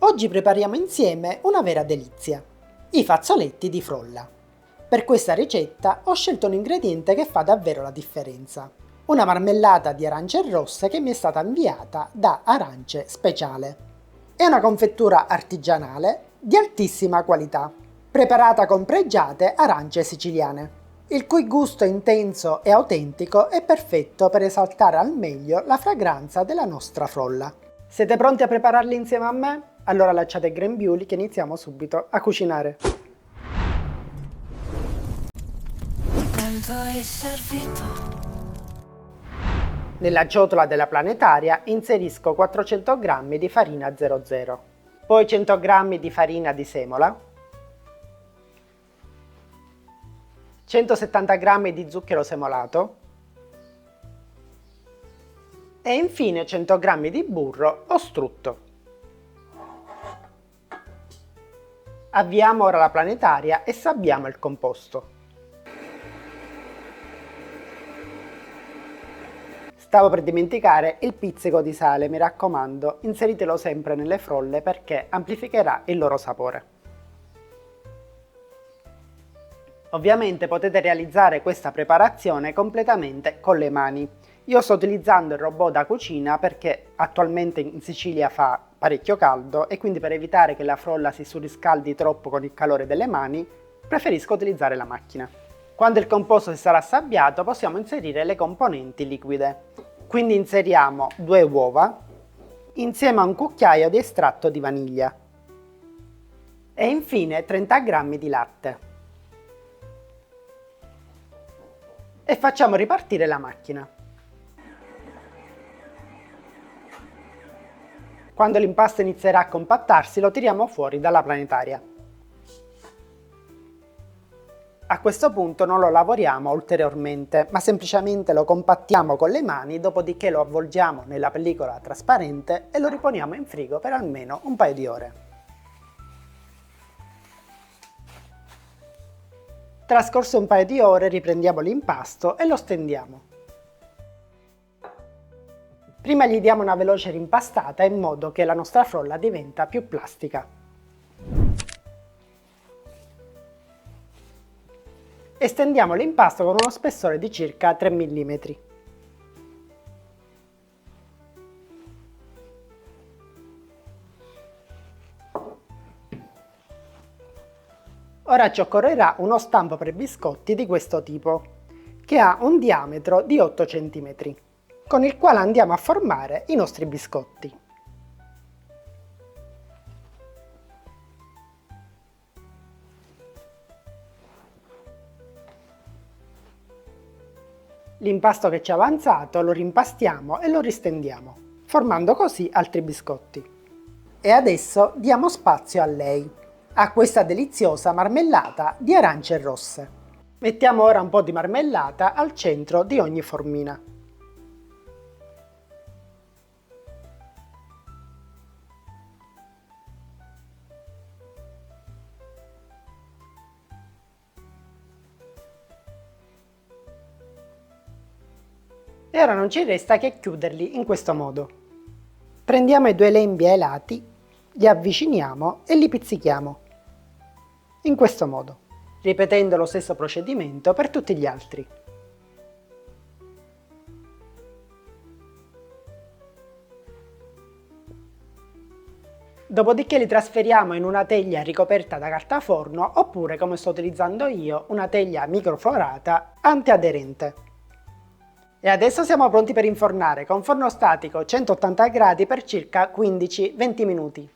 Oggi prepariamo insieme una vera delizia, i fazzoletti di frolla. Per questa ricetta ho scelto un ingrediente che fa davvero la differenza, una marmellata di arance rosse che mi è stata inviata da Arance Speciale. È una confettura artigianale di altissima qualità, preparata con pregiate arance siciliane, il cui gusto intenso e autentico è perfetto per esaltare al meglio la fragranza della nostra frolla. Siete pronti a prepararli insieme a me? Allora lasciate il grembiuli che iniziamo subito a cucinare. Nella ciotola della planetaria inserisco 400 g di farina 00, poi 100 g di farina di semola, 170 g di zucchero semolato e infine 100 g di burro o strutto. Avviamo ora la planetaria e sabbiamo il composto. Stavo per dimenticare il pizzico di sale, mi raccomando, inseritelo sempre nelle frolle perché amplificherà il loro sapore. Ovviamente potete realizzare questa preparazione completamente con le mani. Io sto utilizzando il robot da cucina perché attualmente in Sicilia fa parecchio caldo e quindi per evitare che la frolla si surriscaldi troppo con il calore delle mani, preferisco utilizzare la macchina. Quando il composto si sarà sabbiato possiamo inserire le componenti liquide. Quindi inseriamo 2 uova insieme a un cucchiaio di estratto di vaniglia e infine 30 g di latte. E facciamo ripartire la macchina. Quando l'impasto inizierà a compattarsi lo tiriamo fuori dalla planetaria. A questo punto non lo lavoriamo ulteriormente, ma semplicemente lo compattiamo con le mani, dopodiché lo avvolgiamo nella pellicola trasparente e lo riponiamo in frigo per almeno un paio di ore. Trascorso un paio di ore riprendiamo l'impasto e lo stendiamo. Prima gli diamo una veloce rimpastata in modo che la nostra frolla diventa più plastica. E stendiamo l'impasto con uno spessore di circa 3 mm. Ora ci occorrerà uno stampo per biscotti di questo tipo, che ha un diametro di 8 cm, con il quale andiamo a formare i nostri biscotti. L'impasto che ci è avanzato lo rimpastiamo e lo ristendiamo, formando così altri biscotti. E adesso diamo spazio a lei, a questa deliziosa marmellata di arance rosse. Mettiamo ora un po' di marmellata al centro di ogni formina. E ora non ci resta che chiuderli in questo modo. Prendiamo i 2 lembi ai lati, li avviciniamo e li pizzichiamo. In questo modo, ripetendo lo stesso procedimento per tutti gli altri. Dopodiché li trasferiamo in una teglia ricoperta da carta forno oppure, come sto utilizzando io, una teglia microforata antiaderente. E adesso siamo pronti per infornare con forno statico 180 gradi per circa 15-20 minuti.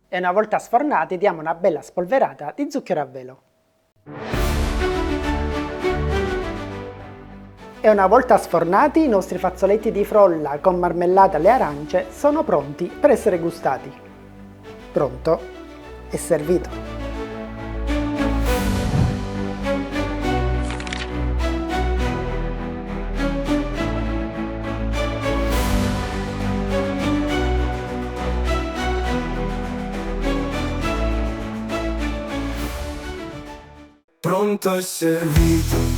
E una volta sfornati diamo una bella spolverata di zucchero a velo. E una volta sfornati i nostri fazzoletti di frolla con marmellata alle arance sono pronti per essere gustati. Pronto e servito! Pronto e servito.